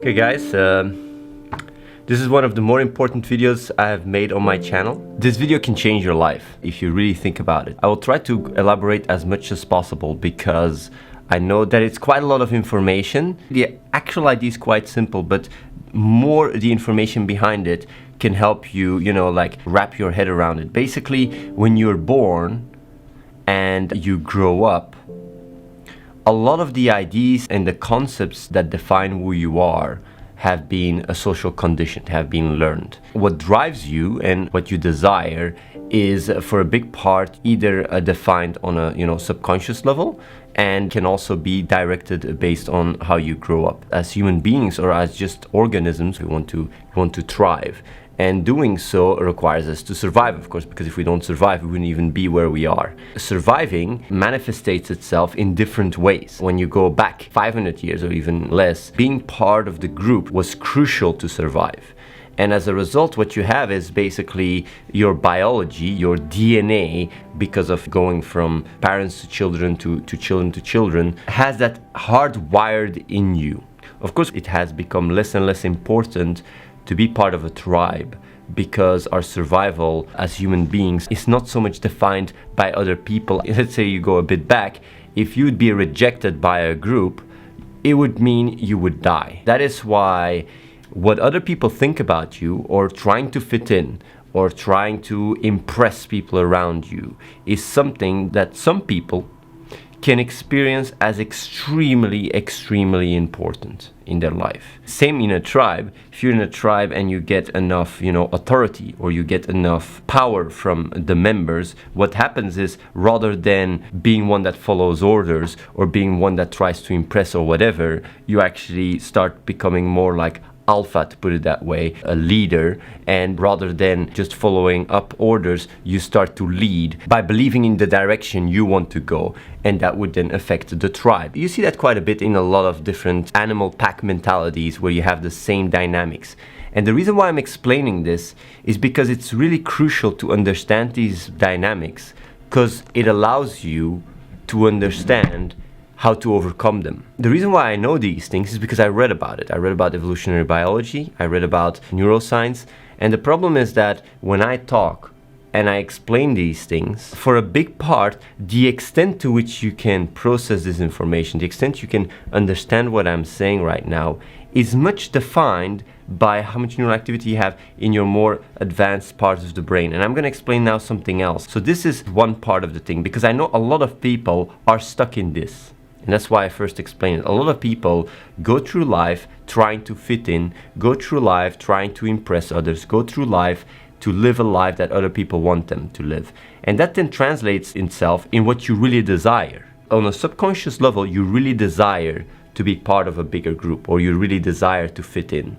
Okay guys, this is one of the more important videos I have made on my channel. This video can change your life if you really think about it. I will try to elaborate as much as possible because I know that it's quite a lot of information. The actual idea is quite simple, but more the information behind it can help you, like wrap your head around it. Basically, when you're born and you grow up, a lot of the ideas and the concepts that define who you are have been a social condition, have been learned. What drives you and what you desire is for a big part either defined on a subconscious level and can also be directed based on how you grow up. As human beings or as just organisms, we want to thrive. And doing so requires us to survive, of course, because if we don't survive, we wouldn't even be where we are. Surviving manifests itself in different ways. When you go back 500 years or even less, being part of the group was crucial to survive. And as a result, what you have is basically your biology, your DNA, because of going from parents to children to children to children, has that hardwired in you. Of course, it has become less and less important to be part of a tribe because our survival as human beings is not so much defined by other people. Let's say you go a bit back, if you'd be rejected by a group, it would mean you would die. That is why what other people think about you or trying to fit in or trying to impress people around you is something that some people can experience as extremely important in their life. Same in a tribe. If you're in a tribe and you get enough, authority or you get enough power from the members, what happens is rather than being one that follows orders or being one that tries to impress or whatever, you actually start becoming more like alpha, to put it that way, a leader, and rather than just following up orders, you start to lead by believing in the direction you want to go, and that would then affect the tribe. You see that quite a bit in a lot of different animal pack mentalities where you have the same dynamics. And the reason why I'm explaining this is because it's really crucial to understand these dynamics, because it allows you to understand how to overcome them. The reason why I know these things is because I read about it. I read about evolutionary biology, I read about neuroscience, and the problem is that when I talk and I explain these things, for a big part, the extent to which you can process this information, the extent you can understand what I'm saying right now, is much defined by how much neural activity you have in your more advanced parts of the brain. And I'm going to explain now something else. So this is one part of the thing, because I know a lot of people are stuck in this. And that's why I first explained it. A lot of people go through life trying to fit in, go through life trying to impress others, go through life to live a life that other people want them to live. And that then translates itself in what you really desire. On a subconscious level, you really desire to be part of a bigger group, or you really desire to fit in.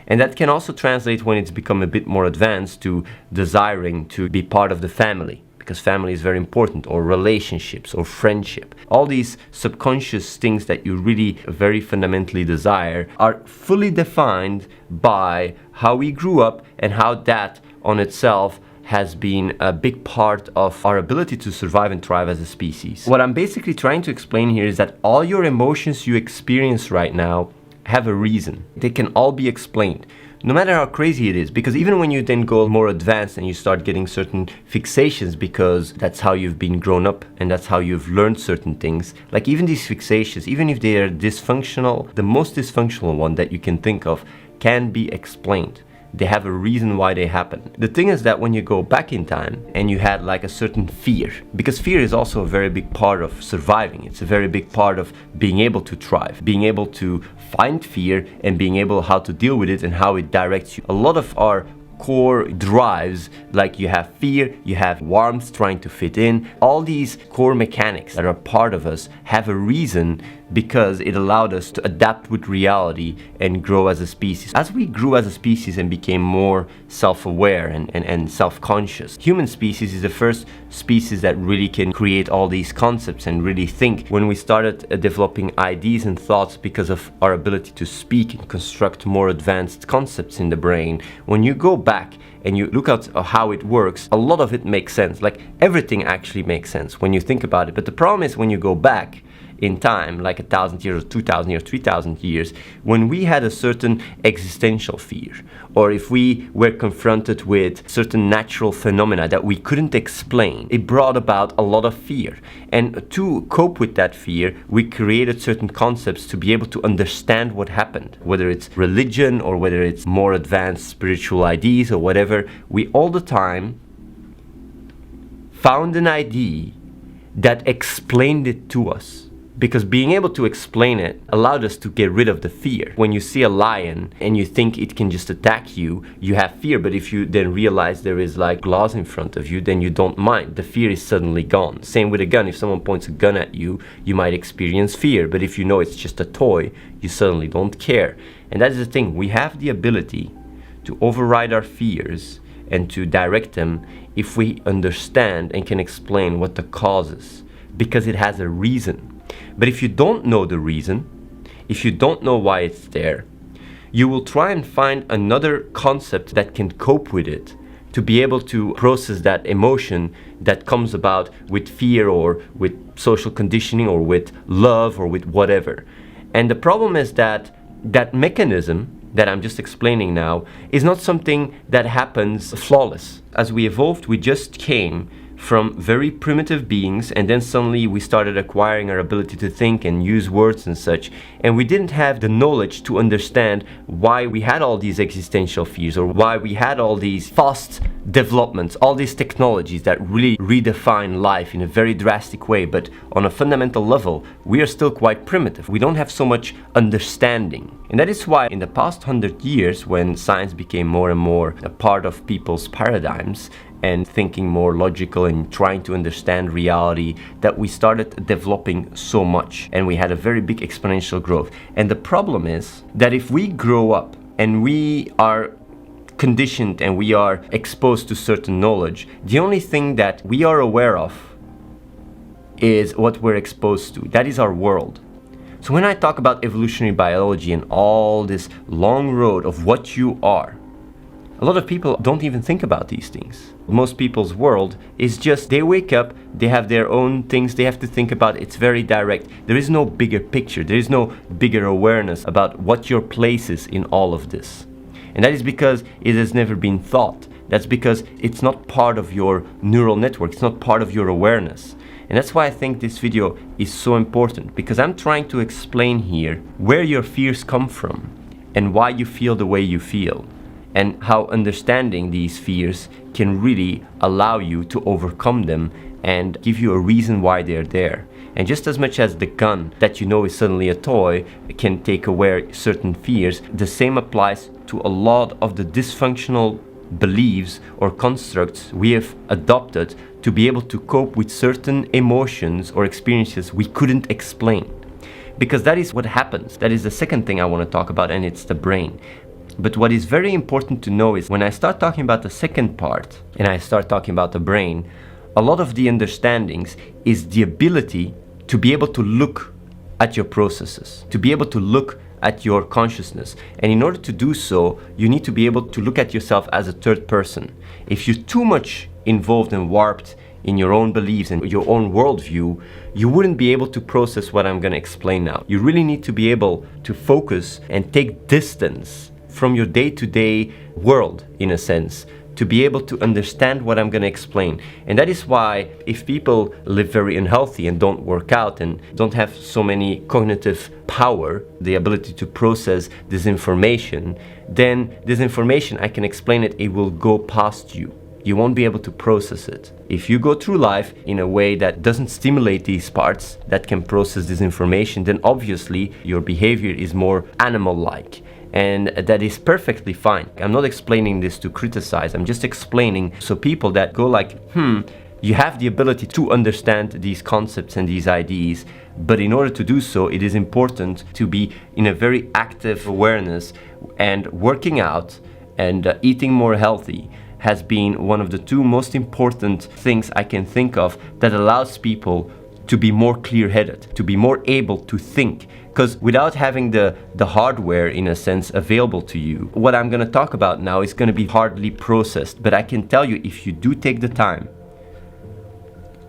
And that can also translate when it's become a bit more advanced to desiring to be part of the family, because family is very important, or relationships, or friendship. All these subconscious things that you really very fundamentally desire are fully defined by how we grew up and how that on itself has been a big part of our ability to survive and thrive as a species. What I'm basically trying to explain here is that all your emotions you experience right now have a reason. They can all be explained, no matter how crazy it is, because even when you then go more advanced and you start getting certain fixations because that's how you've been grown up and that's how you've learned certain things, like even these fixations, even if they are dysfunctional, the most dysfunctional one that you can think of can be explained. They have a reason why they happen. The thing is that when you go back in time and you had like a certain fear, because fear is also a very big part of surviving. It's a very big part of being able to thrive, being able to find fear and being able how to deal with it and how it directs you. A lot of our core drives, like you have fear, you have warmth, trying to fit in, all these core mechanics that are part of us have a reason, because it allowed us to adapt with reality and grow as a species. As we grew as a species and became more self-aware and self-conscious, human species is the first species that really can create all these concepts and really think. When we started developing ideas and thoughts because of our ability to speak and construct more advanced concepts in the brain, when you go back and you look at how it works, a lot of it makes sense. Like everything actually makes sense when you think about it. But the problem is when you go back in time, like 1,000 years or 2,000 years, 3,000 years, when we had a certain existential fear, or if we were confronted with certain natural phenomena that we couldn't explain, it brought about a lot of fear. And to cope with that fear, we created certain concepts to be able to understand what happened, whether it's religion or whether it's more advanced spiritual ideas or whatever. We all the time found an idea that explained it to us, because being able to explain it allowed us to get rid of the fear. When you see a lion and you think it can just attack you, you have fear, but if you then realize there is like glass in front of you, then you don't mind. The fear is suddenly gone. Same with a gun. If someone points a gun at you, you might experience fear, but if you know it's just a toy, you suddenly don't care. And that is the thing. We have the ability to override our fears and to direct them if we understand and can explain what the cause is, because it has a reason. But if you don't know the reason, if you don't know why it's there, you will try and find another concept that can cope with it, to be able to process that emotion that comes about with fear or with social conditioning or with love or with whatever. And the problem is that that mechanism that I'm just explaining now is not something that happens flawless. As we evolved, we just came from very primitive beings, and then suddenly we started acquiring our ability to think and use words and such, and we didn't have the knowledge to understand why we had all these existential fears, or why we had all these fast developments, all these technologies that really redefine life in a very drastic way. But on a fundamental level, we are still quite primitive. We don't have so much understanding. And that is why in the past 100 years, when science became more and more a part of people's paradigms, and thinking more logical and trying to understand reality, that we started developing so much, and we had a very big exponential growth. And the problem is that if we grow up and we are conditioned and we are exposed to certain knowledge, the only thing that we are aware of is what we're exposed to. That is our world. So when I talk about evolutionary biology and all this long road of what you are, a lot of people don't even think about these things. Most people's world is just, they wake up, they have their own things they have to think about. It's very direct. There is no bigger picture. There is no bigger awareness about what your place is in all of this. And that is because it has never been thought. That's because it's not part of your neural network. It's not part of your awareness. And that's why I think this video is so important, because I'm trying to explain here where your fears come from and why you feel the way you feel, and how understanding these fears can really allow you to overcome them and give you a reason why they're there. And just as much as the gun that you know is suddenly a toy can take away certain fears, the same applies to a lot of the dysfunctional beliefs or constructs we have adopted to be able to cope with certain emotions or experiences we couldn't explain. Because that is what happens. That is the second thing I want to talk about, and it's the brain. But what is very important to know is when I start talking about the second part and I start talking about the brain, a lot of the understandings is the ability to be able to look at your processes, to be able to look at your consciousness. And in order to do so, you need to be able to look at yourself as a third person. If you're too much involved and warped in your own beliefs and your own worldview, you wouldn't be able to process what I'm going to explain now. You really need to be able to focus and take distance from your day-to-day world, in a sense, to be able to understand what I'm going to explain. And that is why if people live very unhealthy and don't work out and don't have so many cognitive power, the ability to process this information, then this information, I can explain it, it will go past you. You won't be able to process it. If you go through life in a way that doesn't stimulate these parts that can process this information, then obviously your behavior is more animal-like. And that is perfectly fine. I'm not explaining this to criticize. I'm just explaining so people that go like, you have the ability to understand these concepts and these ideas, but in order to do so, it is important to be in a very active awareness, and working out and eating more healthy has been one of the two most important things I can think of that allows people to be more clear-headed, to be more able to think. Because without having the hardware, in a sense, available to you, what I'm going to talk about now is going to be hardly processed. But I can tell you, if you do take the time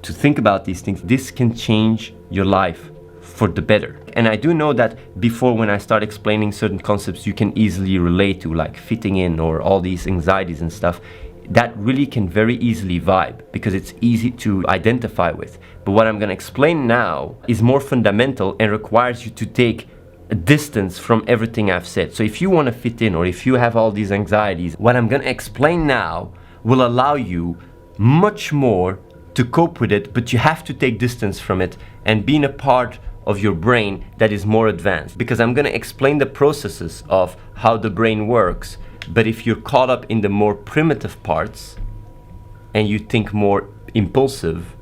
to think about these things, this can change your life for the better. And I do know that before, when I start explaining certain concepts you can easily relate to, like fitting in or all these anxieties and stuff, that really can very easily vibe because it's easy to identify with. But what I'm going to explain now is more fundamental and requires you to take a distance from everything I've said. So if you want to fit in, or if you have all these anxieties, what I'm going to explain now will allow you much more to cope with it, but you have to take distance from it and be in a part of your brain that is more advanced, because I'm going to explain the processes of how the brain works. But if you're caught up in the more primitive parts and you think more impulsive,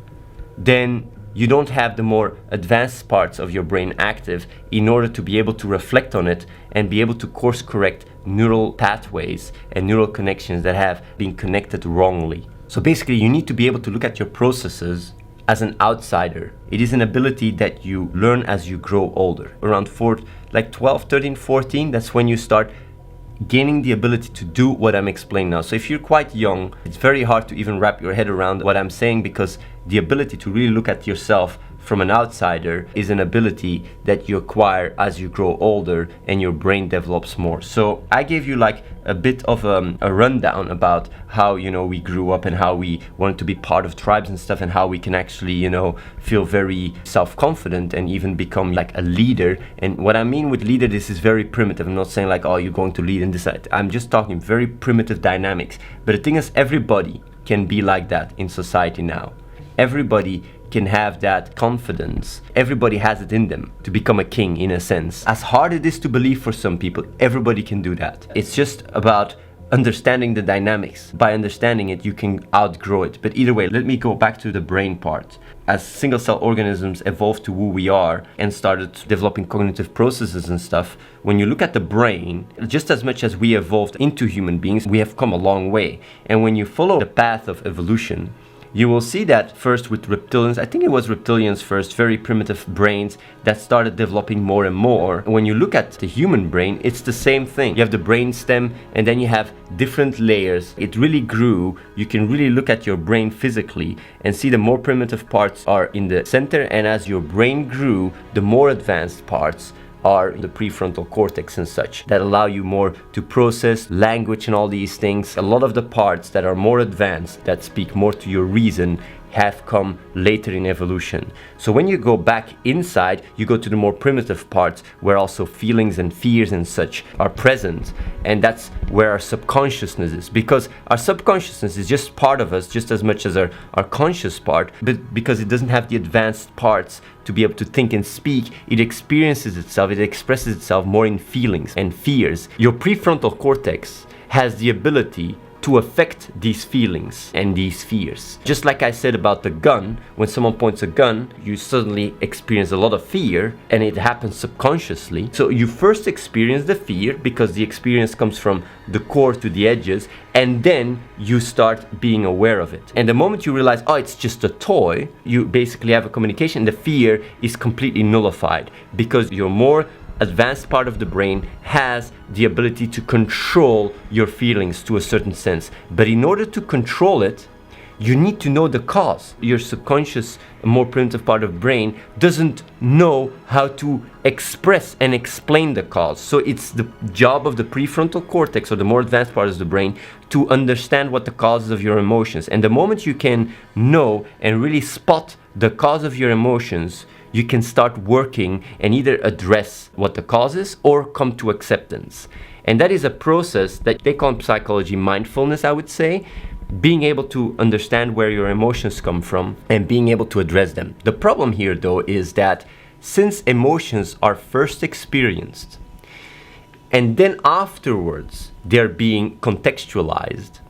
then you don't have the more advanced parts of your brain active in order to be able to reflect on it and be able to course correct neural pathways and neural connections that have been connected wrongly. So basically, you need to be able to look at your processes as an outsider. It is an ability that you learn as you grow older. Around 12, 13, 14, that's when you start gaining the ability to do what I'm explaining now. So if you're quite young, it's very hard to even wrap your head around what I'm saying, because the ability to really look at yourself from an outsider is an ability that you acquire as you grow older and your brain develops more. So I gave you like a bit of a rundown about how, we grew up and how we wanted to be part of tribes and stuff, and how we can actually, feel very self-confident and even become like a leader. And what I mean with leader, this is very primitive. I'm not saying like, oh, you're going to lead and decide. I'm just talking very primitive dynamics. But the thing is, everybody can be like that in society now. Everybody can have that confidence. Everybody has it in them to become a king, in a sense. As hard it is to believe for some people, everybody can do that. It's just about understanding the dynamics. By understanding it, you can outgrow it. But either way, let me go back to the brain part. As single cell organisms evolved to who we are and started developing cognitive processes and stuff, when you look at the brain, just as much as we evolved into human beings, we have come a long way. And when you follow the path of evolution, you will see that first with reptilians, I think it was reptilians first, very primitive brains that started developing more and more. When you look at the human brain, it's the same thing. You have the brain stem and then you have different layers. It really grew. You can really look at your brain physically and see the more primitive parts are in the center, and as your brain grew, the more advanced parts are the prefrontal cortex and such, that allow you more to process language and all these things. A lot of the parts that are more advanced, that speak more to your reason, have come later in evolution. So when you go back inside, you go to the more primitive parts where also feelings and fears and such are present, and that's where our subconsciousness is, because our subconsciousness is just part of us just as much as our conscious part, but because it doesn't have the advanced parts to be able to think and speak, it experiences itself, it expresses itself more in feelings and fears. Your prefrontal cortex has the ability to affect these feelings and these fears. Just like I said about the gun, when someone points a gun, you suddenly experience a lot of fear, and it happens subconsciously. So you first experience the fear because the experience comes from the core to the edges, and then you start being aware of it. And the moment you realize, oh, it's just a toy, you basically have a communication. The fear is completely nullified because your more advanced part of the brain has the ability to control your feelings to a certain sense. But in order to control it, you need to know the cause. Your subconscious, more primitive part of brain doesn't know how to express and explain the cause. So it's the job of the prefrontal cortex, or the more advanced part of the brain, to understand what the causes of your emotions. And the moment you can know and really spot the cause of your emotions, you can start working and either address what the cause is or come to acceptance. And that is a process that they call in psychology mindfulness, I would say. Being able to understand where your emotions come from and being able to address them. The problem here, though, is that since emotions are first experienced and then afterwards they're being contextualized,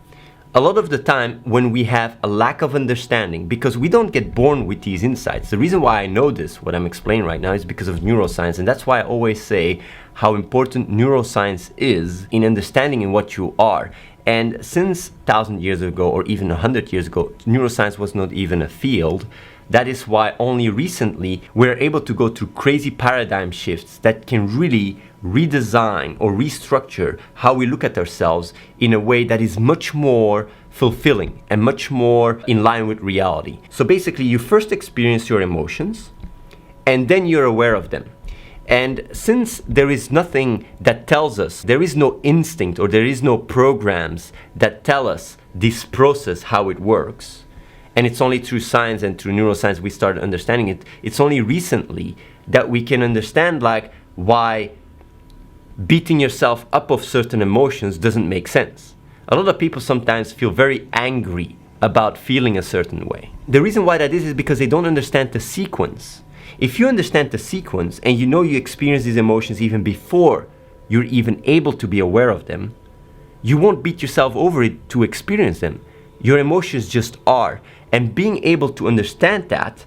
a lot of the time when we have a lack of understanding, because we don't get born with these insights. The reason why I know this, what I'm explaining right now, is because of neuroscience. And that's why I always say how important neuroscience is in understanding in what you are. And since 1,000 years ago, or even 100 years ago, neuroscience was not even a field. That is why only recently we're able to go through crazy paradigm shifts that can really redesign or restructure how we look at ourselves in a way that is much more fulfilling and much more in line with reality. So basically, you first experience your emotions, and then you're aware of them. And since there is nothing that tells us, there is no instinct or there is no programs that tell us this process, how it works, and it's only through science and through neuroscience we started understanding it. It's only recently that we can understand like why beating yourself up of certain emotions doesn't make sense. A lot of people sometimes feel very angry about feeling a certain way. The reason why that is because they don't understand the sequence. If you understand the sequence and you know you experience these emotions even before you're even able to be aware of them, you won't beat yourself over it to experience them. Your emotions just are. And being able to understand that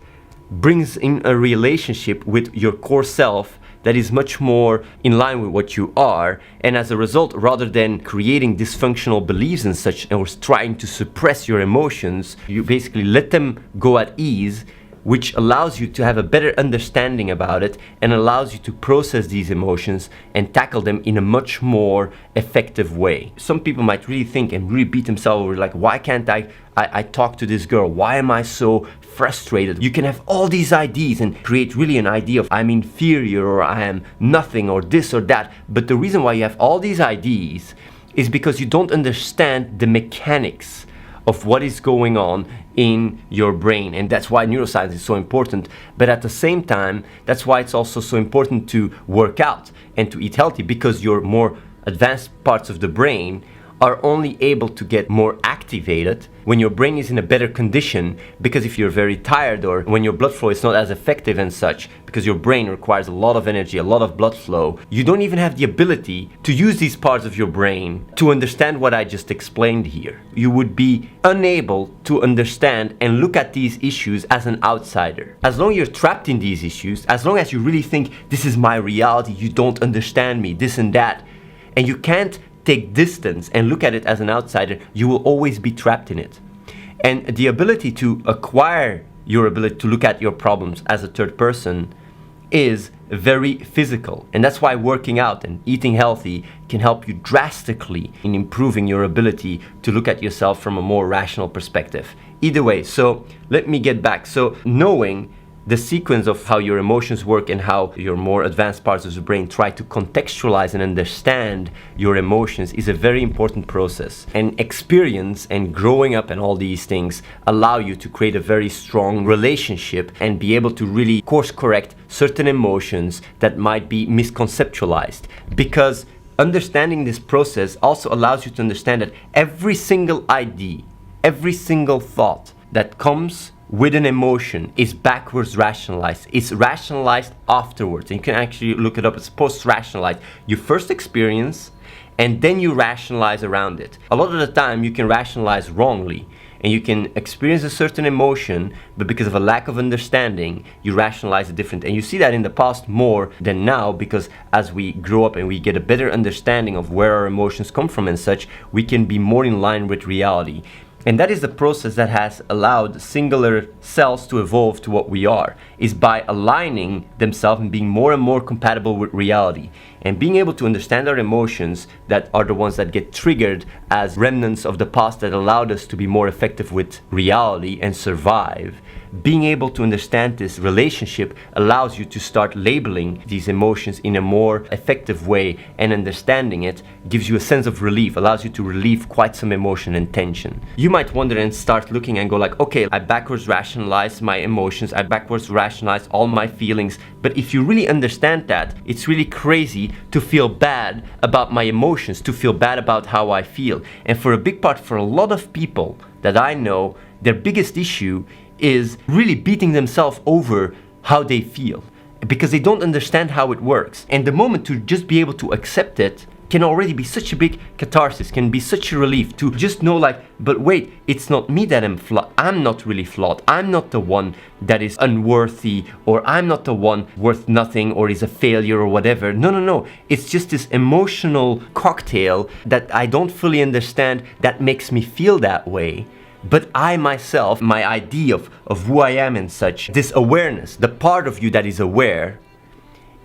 brings in a relationship with your core self that is much more in line with what you are, and as a result, rather than creating dysfunctional beliefs and such or trying to suppress your emotions, you basically let them go at ease, which allows you to have a better understanding about it and allows you to process these emotions and tackle them in a much more effective way. Some people might really think and really beat themselves over like, why can't I talk to this girl? Why am I so frustrated? You can have all these ideas and create really an idea of I'm inferior or I am nothing or this or that. But the reason why you have all these ideas is because you don't understand the mechanics of what is going on in your brain, and that's why neuroscience is so important. But at the same time, that's why it's also so important to work out and to eat healthy, because your more advanced parts of the brain are only able to get more activated when your brain is in a better condition, because if you're very tired or when your blood flow is not as effective and such, because your brain requires a lot of energy, a lot of blood flow, you don't even have the ability to use these parts of your brain to understand what I just explained here. You would be unable to understand and look at these issues as an outsider. As long as you're trapped in these issues, as long as you really think this is my reality, you don't understand me, this and that, and you can't take distance and look at it as an outsider, you will always be trapped in it. And the ability to acquire your ability to look at your problems as a third person is very physical. And that's why working out and eating healthy can help you drastically in improving your ability to look at yourself from a more rational perspective. Either way, so let me get back. So knowing the sequence of how your emotions work and how your more advanced parts of the brain try to contextualize and understand your emotions is a very important process. And experience and growing up and all these things allow you to create a very strong relationship and be able to really course correct certain emotions that might be misconceptualized. Because understanding this process also allows you to understand that every single idea, every single thought that comes with an emotion is backwards rationalized. It's rationalized afterwards. And you can actually look it up. It's post-rationalized. You first experience and then you rationalize around it. A lot of the time you can rationalize wrongly and you can experience a certain emotion, but because of a lack of understanding, you rationalize it different. And you see that in the past more than now, because as we grow up and we get a better understanding of where our emotions come from and such, we can be more in line with reality. And that is the process that has allowed singular cells to evolve to what we are, is by aligning themselves and being more and more compatible with reality. And being able to understand our emotions that are the ones that get triggered as remnants of the past that allowed us to be more effective with reality and survive. Being able to understand this relationship allows you to start labeling these emotions in a more effective way, and understanding it gives you a sense of relief, allows you to relieve quite some emotion and tension. You might wonder and start looking and go like, okay, I backwards rationalize my emotions, I backwards rationalize all my feelings, but if you really understand that, it's really crazy to feel bad about my emotions, to feel bad about how I feel. And for a big part, for a lot of people that I know, their biggest issue is really beating themselves over how they feel, because they don't understand how it works. And the moment to just be able to accept it can already be such a big catharsis, can be such a relief to just know like, but wait, it's not me that I'm flawed. I'm not really flawed. I'm not the one that is unworthy, or I'm not the one worth nothing or is a failure or whatever. No. It's just this emotional cocktail that I don't fully understand that makes me feel that way. But I myself, my idea of who I am and such, this awareness, the part of you that is aware,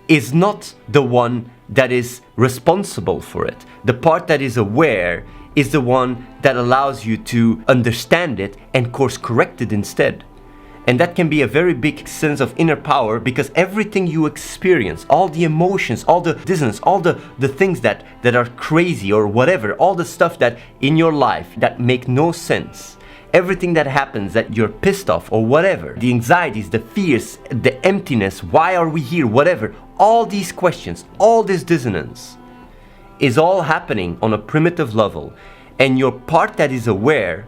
is not the one that is responsible for it. The part that is aware is the one that allows you to understand it and course correct it instead. And that can be a very big sense of inner power, because everything you experience, all the emotions, all the dissonance, all the things that are crazy or whatever, all the stuff that in your life that make no sense, everything that happens that you're pissed off or whatever, the anxieties, the fears, the emptiness, why are we here, whatever, all these questions, all this dissonance is all happening on a primitive level. And your part that is aware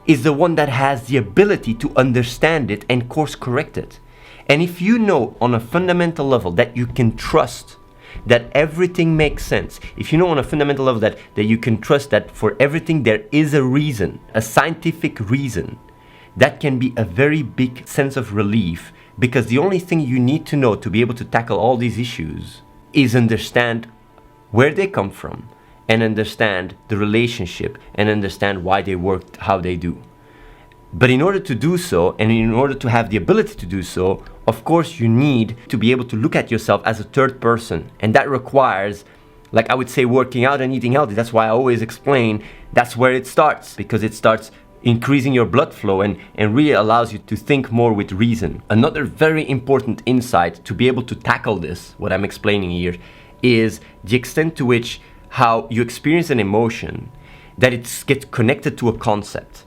is the one that has the ability to understand it and course correct it. And if you know on a fundamental level that you can trust that everything makes sense, if you know on a fundamental level that you can trust that for everything there is a reason, a scientific reason, that can be a very big sense of relief, because the only thing you need to know to be able to tackle all these issues is understand where they come from, and understand the relationship, and understand why they work how they do. But in order to do so, and in order to have the ability to do so, of course you need to be able to look at yourself as a third person. And that requires, like I would say, working out and eating healthy. That's why I always explain that's where it starts, because it starts increasing your blood flow and really allows you to think more with reason. Another very important insight to be able to tackle this, what I'm explaining here, is the extent to which how you experience an emotion, that it gets connected to a concept.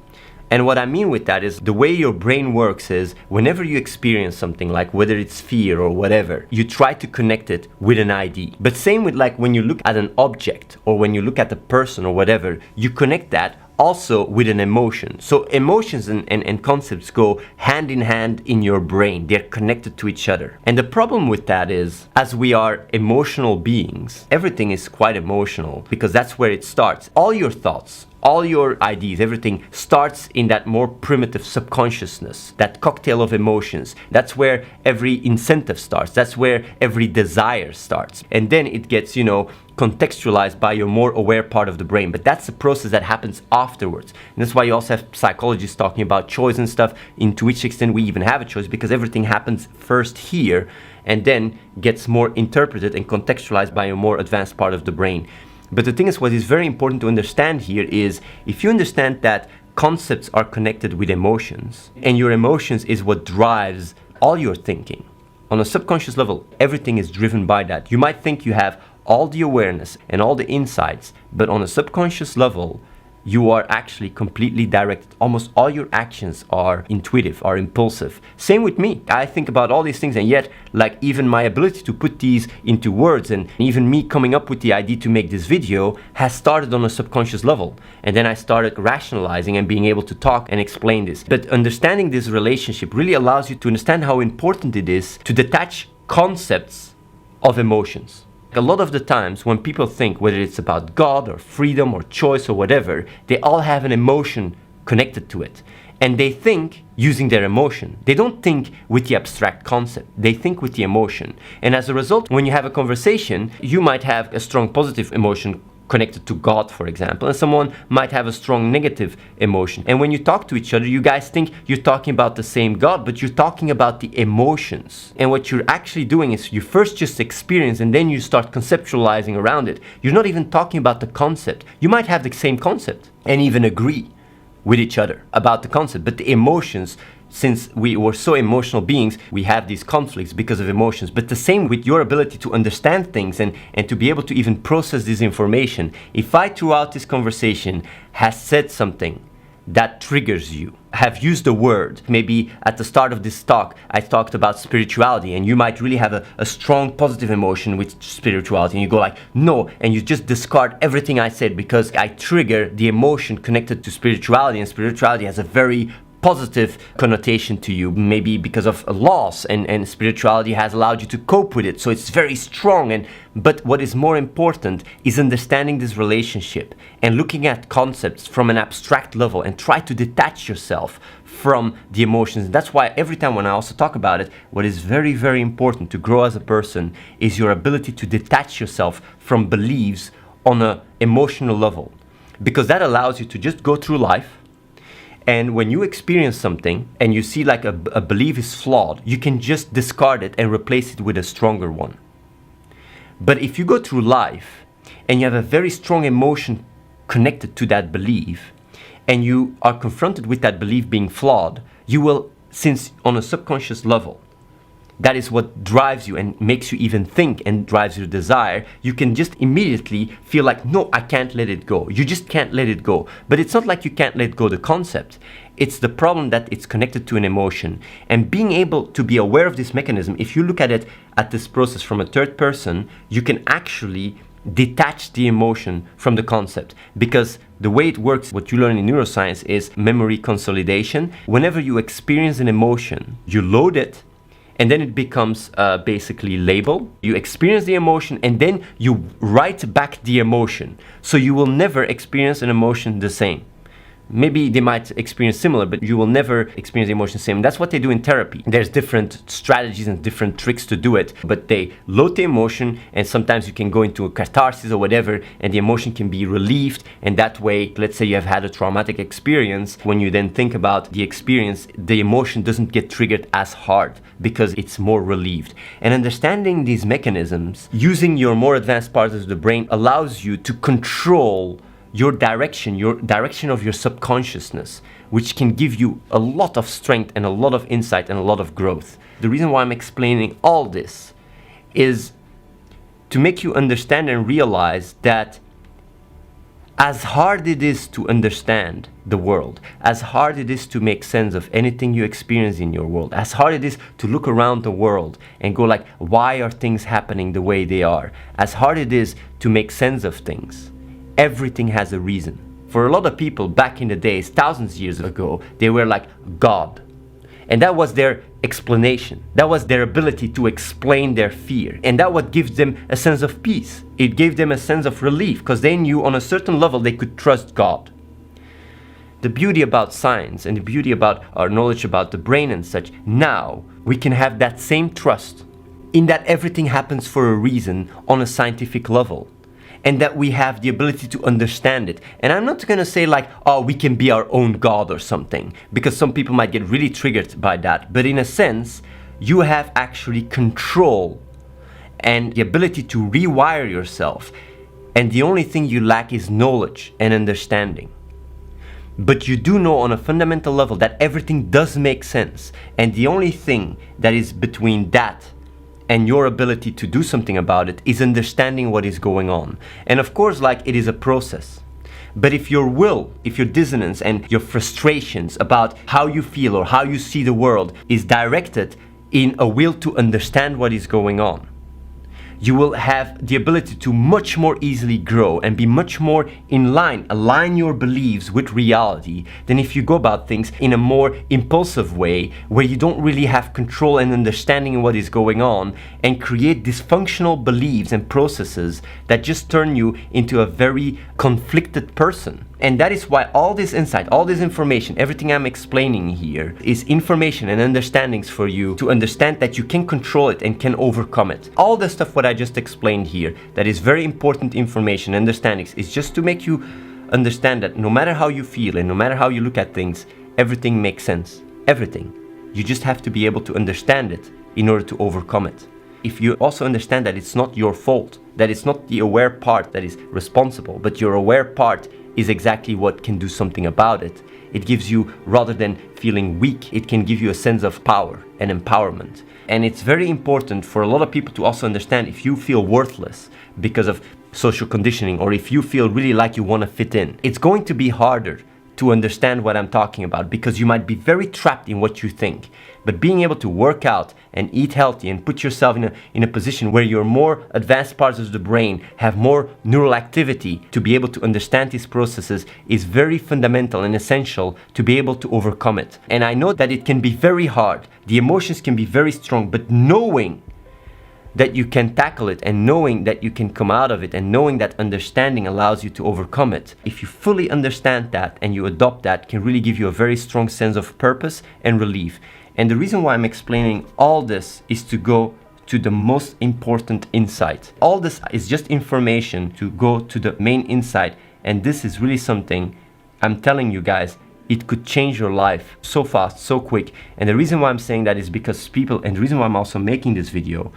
And what I mean with that is the way your brain works is whenever you experience something, like whether it's fear or whatever, you try to connect it with an ID. But same with like when you look at an object or when you look at a person or whatever, you connect that also with an emotion. So emotions and concepts go hand in hand in your brain. They're connected to each other. And the problem with that is, as we are emotional beings, everything is quite emotional, because that's where it starts. All your thoughts, all your ideas, everything starts in that more primitive subconsciousness, that cocktail of emotions. That's where every incentive starts. That's where every desire starts. And then it gets, contextualized by your more aware part of the brain. But that's the process that happens afterwards. And that's why you also have psychologists talking about choice and stuff, to which extent we even have a choice, because everything happens first here and then gets more interpreted and contextualized by a more advanced part of the brain. But the thing is, what is very important to understand here is, if you understand that concepts are connected with emotions, and your emotions is what drives all your thinking, on a subconscious level, everything is driven by that. You might think you have all the awareness and all the insights, but on a subconscious level, you are actually completely directed. Almost all your actions are intuitive, are impulsive. Same with me. I think about all these things, and yet, like, even my ability to put these into words, and even me coming up with the idea to make this video, has started on a subconscious level. And then I started rationalizing and being able to talk and explain this. But understanding this relationship really allows you to understand how important it is to detach concepts of emotions. A lot of the times when people think, whether it's about God or freedom or choice or whatever, they all have an emotion connected to it. And they think using their emotion. They don't think with the abstract concept. They think with the emotion. And as a result, when you have a conversation, you might have a strong positive emotion connected to God, for example, and someone might have a strong negative emotion. And when you talk to each other, you guys think you're talking about the same God, but you're talking about the emotions. And what you're actually doing is you first just experience, and then you start conceptualizing around it. You're not even talking about the concept. You might have the same concept and even agree with each other about the concept, but the emotions, since we were so emotional beings, we have these conflicts because of emotions. But the same with your ability to understand things and to be able to even process this information. If I, throughout this conversation, has said something that triggers you, have used a word, maybe at the start of this talk, I talked about spirituality, and you might really have a strong positive emotion with spirituality, and you go like, no, and you just discard everything I said because I trigger the emotion connected to spirituality, and spirituality has a very positive connotation to you, maybe because of a loss, and spirituality has allowed you to cope with it, so it's very strong. But what is more important is understanding this relationship and looking at concepts from an abstract level and try to detach yourself from the emotions. And that's why every time when I also talk about it, what is very, very important to grow as a person is your ability to detach yourself from beliefs on an emotional level, because that allows you to just go through life. And when you experience something and you see like a belief is flawed, you can just discard it and replace it with a stronger one. But if you go through life and you have a very strong emotion connected to that belief, and you are confronted with that belief being flawed, you will since on a subconscious level, that is what drives you and makes you even think and drives your desire, you can just immediately feel like, no, I can't let it go. You just can't let it go. But it's not like you can't let go the concept. It's the problem that it's connected to an emotion. And being able to be aware of this mechanism, if you look at it at this process from a third person, you can actually detach the emotion from the concept, because the way it works, what you learn in neuroscience, is memory consolidation. Whenever you experience an emotion, you load it, and then it becomes basically label. You experience the emotion and then you write back the emotion. So you will never experience an emotion the same. Maybe they might experience similar, but you will never experience the emotion the same. That's what they do in therapy. There's different strategies and different tricks to do it, but they load the emotion, and sometimes you can go into a catharsis or whatever, and the emotion can be relieved. And that way, let's say you have had a traumatic experience, when you then think about the experience, the emotion doesn't get triggered as hard because it's more relieved. And understanding these mechanisms, using your more advanced parts of the brain, allows you to control your direction of your subconsciousness, which can give you a lot of strength and a lot of insight and a lot of growth. The reason why I'm explaining all this is to make you understand and realize that as hard it is to understand the world, as hard it is to make sense of anything you experience in your world, as hard it is to look around the world and go like, why are things happening the way they are? As hard it is to make sense of things, everything has a reason. For a lot of people back in the days, thousands of years ago, they were like God. And that was their explanation. That was their ability to explain their fear. And that what gives them a sense of peace. It gave them a sense of relief because they knew on a certain level they could trust God. The beauty about science and the beauty about our knowledge about the brain and such, now we can have that same trust in that everything happens for a reason on a scientific level. And that we have the ability to understand it. And I'm not going to say like, oh, we can be our own God or something, because some people might get really triggered by that. But in a sense, you have actually control and the ability to rewire yourself. And the only thing you lack is knowledge and understanding. But you do know on a fundamental level that everything does make sense. And the only thing that is between that and your ability to do something about it is understanding what is going on. And of course, like, it is a process. But if your will, if your dissonance and your frustrations about how you feel or how you see the world is directed in a will to understand what is going on, you will have the ability to much more easily grow and be much more in line, align your beliefs with reality, than if you go about things in a more impulsive way where you don't really have control and understanding in what is going on, and create dysfunctional beliefs and processes that just turn you into a very conflicted person. And that is why all this insight, all this information, everything I'm explaining here is information and understandings for you to understand that you can control it and can overcome it. All the stuff what I just explained here, that is very important information, understandings, is just to make you understand that no matter how you feel and no matter how you look at things, everything makes sense. Everything. You just have to be able to understand it in order to overcome it. If you also understand that it's not your fault, that it's not the aware part that is responsible, but your aware part is exactly what can do something about it. It gives you, rather than feeling weak, it can give you a sense of power and empowerment. And it's very important for a lot of people to also understand, if you feel worthless because of social conditioning, or if you feel really like you want to fit in, it's going to be harder to understand what I'm talking about, because you might be very trapped in what you think. But being able to work out and eat healthy and put yourself in a position where your more advanced parts of the brain have more neural activity to be able to understand these processes is very fundamental and essential to be able to overcome it. And I know that it can be very hard. The emotions can be very strong, but knowing that you can tackle it and knowing that you can come out of it and knowing that understanding allows you to overcome it, if you fully understand that and you adopt that, can really give you a very strong sense of purpose and relief. And the reason why I'm explaining all this is to go to the most important insight. All this is just information to go to the main insight, and this is really something I'm telling you guys, it could change your life so fast, so quick. And the reason why I'm saying that is because people, and the reason why I'm also making this video,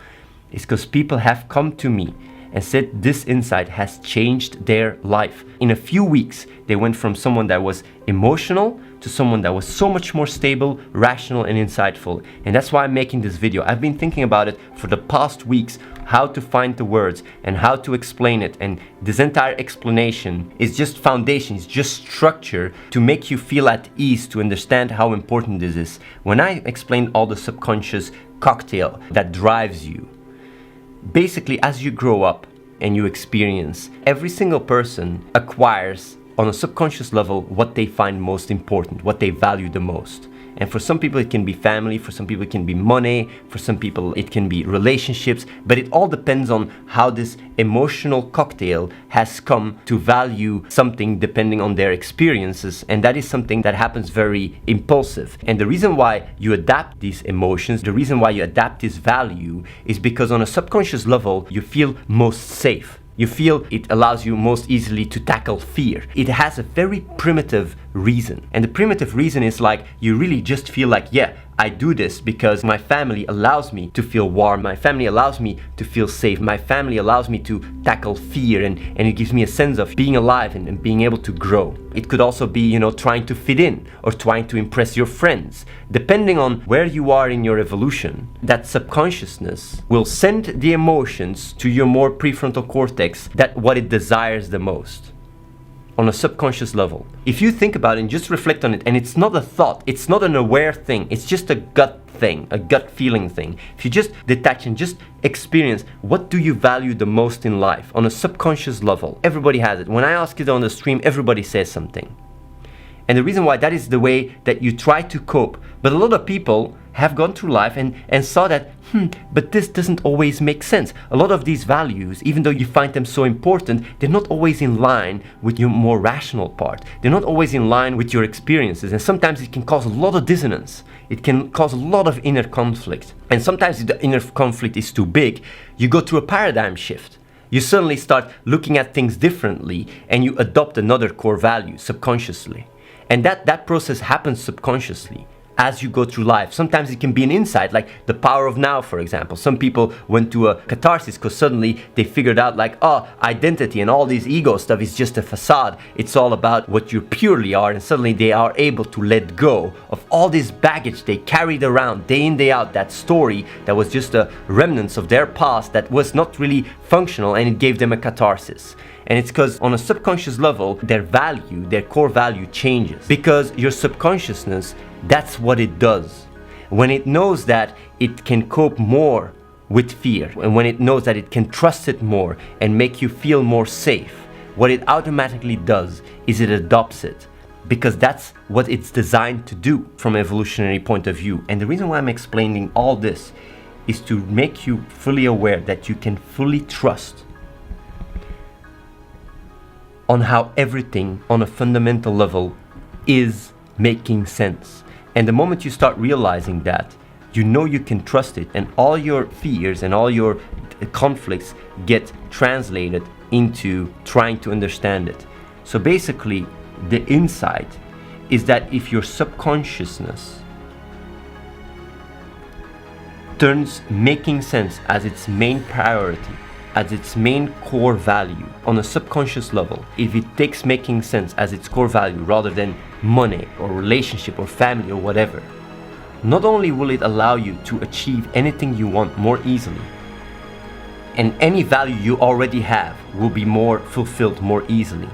is because people have come to me and said this insight has changed their life. In a few weeks, they went from someone that was emotional to someone that was so much more stable, rational, and insightful. And that's why I'm making this video. I've been thinking about it for the past weeks, how to find the words and how to explain it. And this entire explanation is just foundation, it's just structure to make you feel at ease, to understand how important this is. When I explained all the subconscious cocktail that drives you, basically as you grow up and you experience, every single person acquires on a subconscious level what they find most important, what they value the most. And for some people it can be family, for some people it can be money, for some people it can be relationships, but it all depends on how this emotional cocktail has come to value something depending on their experiences. And that is something that happens very impulsive. And the reason why you adapt these emotions, the reason why you adapt this value is because on a subconscious level you feel most safe. You feel it allows you most easily to tackle fear. It has a very primitive reason. And the primitive reason is like, you really just feel like, yeah, I do this because my family allows me to feel warm. My family allows me to feel safe. My family allows me to tackle fear, and it gives me a sense of being alive and being able to grow. It could also be, trying to fit in or trying to impress your friends. Depending on where you are in your evolution, that subconsciousness will send the emotions to your more prefrontal cortex, that what it desires the most. On a subconscious level. If you think about it and just reflect on it, and it's not a thought, it's not an aware thing, it's just a gut thing, a gut feeling thing. If you just detach and just experience, what do you value the most in life on a subconscious level? Everybody has it. When I ask it on the stream, everybody says something. And the reason why that is the way that you try to cope. But a lot of people have gone through life and saw that, but this doesn't always make sense. A lot of these values, even though you find them so important, they're not always in line with your more rational part. They're not always in line with your experiences. And sometimes it can cause a lot of dissonance. It can cause a lot of inner conflict. And sometimes if the inner conflict is too big, you go through a paradigm shift. You suddenly start looking at things differently and you adopt another core value subconsciously. And that process happens subconsciously as you go through life. Sometimes it can be an insight, like the power of now, for example. Some people went to a catharsis because suddenly they figured out like, identity and all this ego stuff is just a facade. It's all about what you purely are, and suddenly they are able to let go of all this baggage they carried around day in, day out, that story that was just a remnants of their past that was not really functional, and it gave them a catharsis. And it's because on a subconscious level, their value, their core value changes. Because your subconsciousness, that's what it does. When it knows that it can cope more with fear, and when it knows that it can trust it more and make you feel more safe, what it automatically does is it adopts it. Because that's what it's designed to do from an evolutionary point of view. And the reason why I'm explaining all this is to make you fully aware that you can fully trust on how everything on a fundamental level is making sense. And the moment you start realizing that, you know you can trust it, and all your fears and all your conflicts get translated into trying to understand it. So basically, the insight is that if your subconsciousness turns making sense as its main priority, as its main core value on a subconscious level, if it takes making sense as its core value rather than money or relationship or family or whatever, not only will it allow you to achieve anything you want more easily, and any value you already have will be more fulfilled more easily,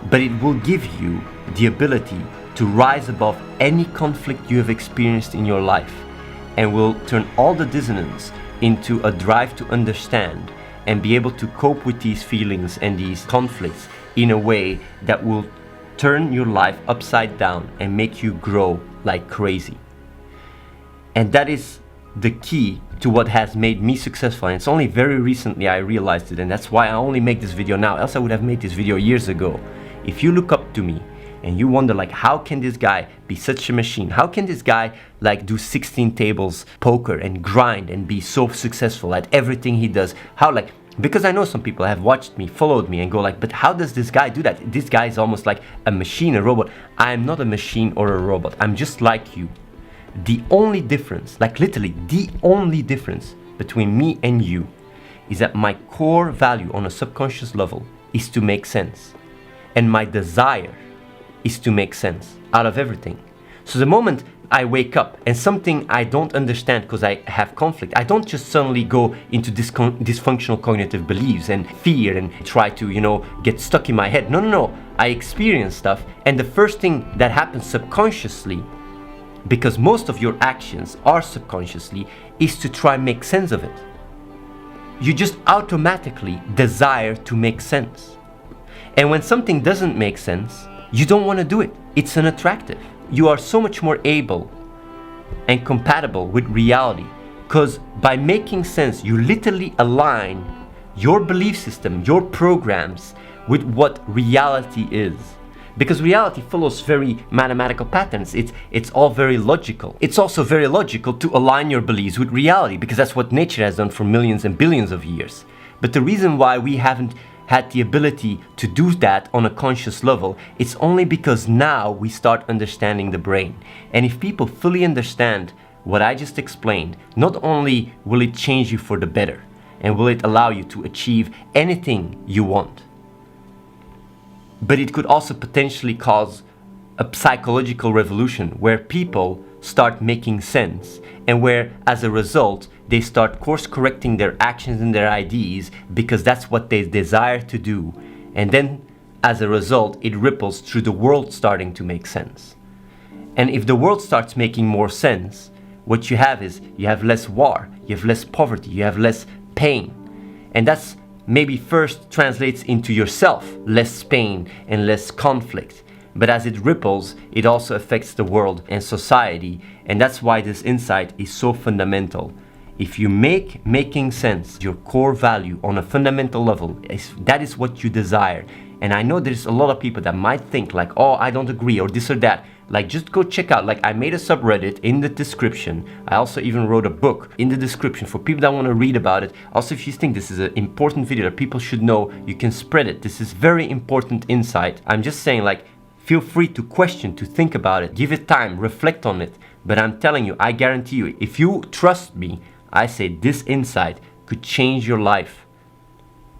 but it will give you the ability to rise above any conflict you have experienced in your life, and will turn all the dissonance into a drive to understand and be able to cope with these feelings and these conflicts in a way that will turn your life upside down and make you grow like crazy. And that is the key to what has made me successful. And it's only very recently I realized it, and that's why I only make this video now, else I would have made this video years ago. If you look up to me and you wonder like, how can this guy be such a machine? How can this guy like do 16 tables poker and grind and be so successful at everything he does? How like, because I know some people have watched me, followed me and go like, but how does this guy do that? This guy is almost like a machine, a robot. I am not a machine or a robot. I'm just like you. The only difference, like literally the only difference between me and you is that my core value on a subconscious level is to make sense. And my desire is to make sense out of everything. So the moment I wake up and something I don't understand because I have conflict, I don't just suddenly go into dysfunctional cognitive beliefs and fear and try to, get stuck in my head. No. I experience stuff, and the first thing that happens subconsciously, because most of your actions are subconsciously, is to try and make sense of it. You just automatically desire to make sense. And when something doesn't make sense, you don't want to do it. It's unattractive. You are so much more able and compatible with reality, because by making sense, you literally align your belief system, your programs, with what reality is. Because reality follows very mathematical patterns. It's all very logical. It's also very logical to align your beliefs with reality, because that's what nature has done for millions and billions of years. But the reason why we haven't had the ability to do that on a conscious level, it's only because now we start understanding the brain. And if people fully understand what I just explained, not only will it change you for the better, and will it allow you to achieve anything you want, but it could also potentially cause a psychological revolution where people start making sense, and where as a result they start course correcting their actions and their ideas because that's what they desire to do, and then as a result it ripples through the world starting to make sense. And if the world starts making more sense, what you have is you have less war, you have less poverty, you have less pain, and that's maybe first translates into yourself, less pain and less conflict. But as it ripples, it also affects the world and society, and that's why this insight is so fundamental. If you make making sense your core value on a fundamental level, that is what you desire. And I know there's a lot of people that might think like, oh, I don't agree or this or that. Like, just go check out, like I made a subreddit in the description. I also even wrote a book in the description for people that want to read about it. Also, if you think this is an important video that people should know, you can spread it. This is very important insight. I'm just saying, like, feel free to question, to think about it, give it time, reflect on it. But I'm telling you, I guarantee you, if you trust me, I say this insight could change your life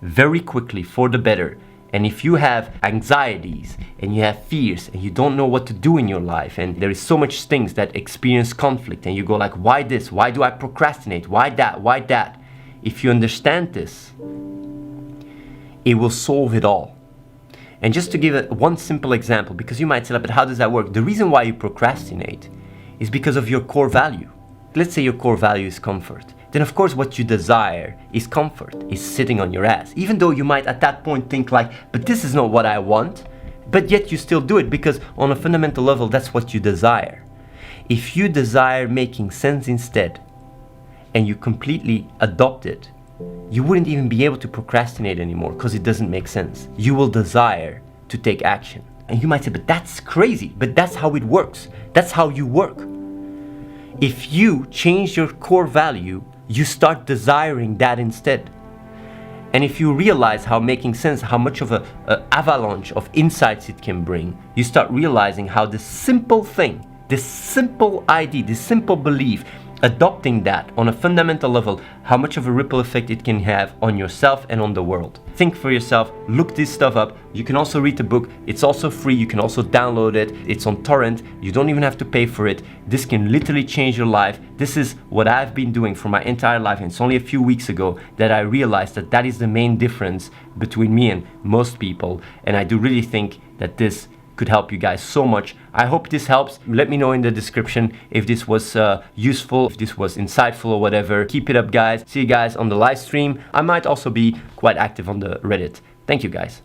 very quickly for the better. And if you have anxieties and you have fears and you don't know what to do in your life, and there is so much things that experience conflict, and you go like, why this? Why do I procrastinate? Why that? Why that? If you understand this, it will solve it all. And just to give one simple example, because you might say, but how does that work? The reason why you procrastinate is because of your core value. Let's say your core value is comfort. Then of course what you desire is comfort, is sitting on your ass. Even though you might at that point think like, but this is not what I want, but yet you still do it because on a fundamental level that's what you desire. If you desire making sense instead, and you completely adopt it, you wouldn't even be able to procrastinate anymore because it doesn't make sense. You will desire to take action. And you might say, but that's crazy, but that's how it works. That's how you work. If you change your core value, you start desiring that instead. And if you realize how making sense, how much of an avalanche of insights it can bring, you start realizing how this simple thing, this simple idea, this simple belief, adopting that on a fundamental level, how much of a ripple effect it can have on yourself and on the world. Think for yourself, look this stuff up. You can also read the book. It's also free. You can also download it. It's on torrent. You don't even have to pay for it. This can literally change your life. This is what I've been doing for my entire life. And it's only a few weeks ago that I realized that that is the main difference between me and most people. And I do really think that this could help you guys so much. I hope this helps. Let me know in the description if this was useful, if this was insightful or whatever. Keep it up, guys. See you guys on the live stream. I might also be quite active on the Reddit. Thank you, guys.